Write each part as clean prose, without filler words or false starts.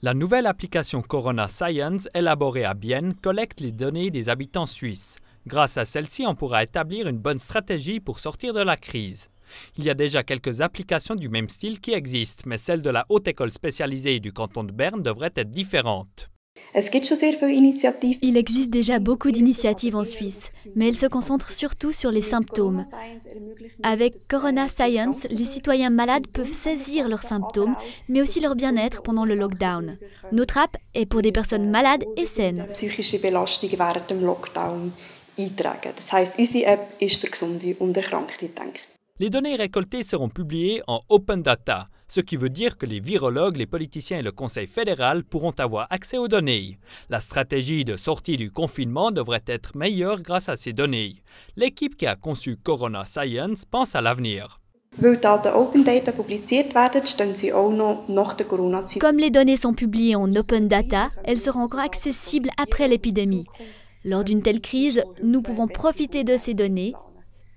La nouvelle application Corona Science, élaborée à Bienne, collecte les données des habitants suisses. Grâce à celle-ci, on pourra établir une bonne stratégie pour sortir de la crise. Il y a déjà quelques applications du même style qui existent, mais celle de la Haute École spécialisée du canton de Berne devrait être différente. Il existe déjà beaucoup d'initiatives en Suisse, mais elles se concentrent surtout sur les symptômes. Avec Corona Science, les citoyens malades peuvent saisir leurs symptômes, mais aussi leur bien-être pendant le lockdown. Notre app est pour des personnes malades et saines. Les données récoltées seront publiées en open data, ce qui veut dire que les virologues, les politiciens et le Conseil fédéral pourront avoir accès aux données. La stratégie de sortie du confinement devrait être meilleure grâce à ces données. L'équipe qui a conçu Corona Science pense à l'avenir. Comme les données sont publiées en open data, elles seront encore accessibles après l'épidémie. Lors d'une telle crise, nous pouvons profiter de ces données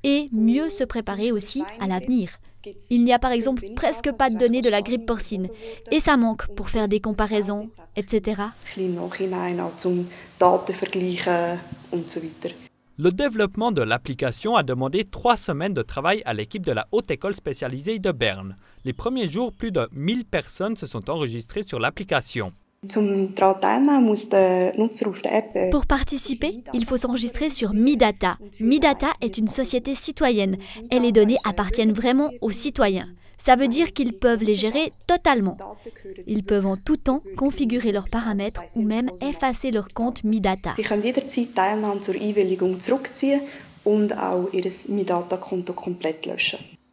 et mieux se préparer aussi à l'avenir. Il n'y a par exemple presque pas de données de la grippe porcine et ça manque pour faire des comparaisons, etc. Le développement de l'application a demandé 3 semaines de travail à l'équipe de la Haute École spécialisée de Berne. Les premiers jours, plus de 1000 personnes se sont enregistrées sur l'application. Pour participer, il faut s'enregistrer sur MiData. MiData est une société citoyenne et les données appartiennent vraiment aux citoyens. Ça veut dire qu'ils peuvent les gérer totalement. Ils peuvent en tout temps configurer leurs paramètres ou même effacer leur compte MiData.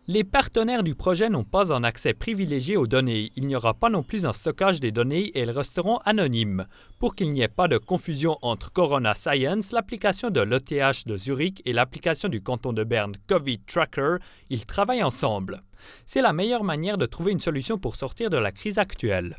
Les partenaires du projet n'ont pas un accès privilégié aux données. Il n'y aura pas non plus un stockage des données et elles resteront anonymes. Pour qu'il n'y ait pas de confusion entre Corona Science, l'application de l'ETH de Zurich et l'application du canton de Berne Covid Tracker, ils travaillent ensemble. C'est la meilleure manière de trouver une solution pour sortir de la crise actuelle.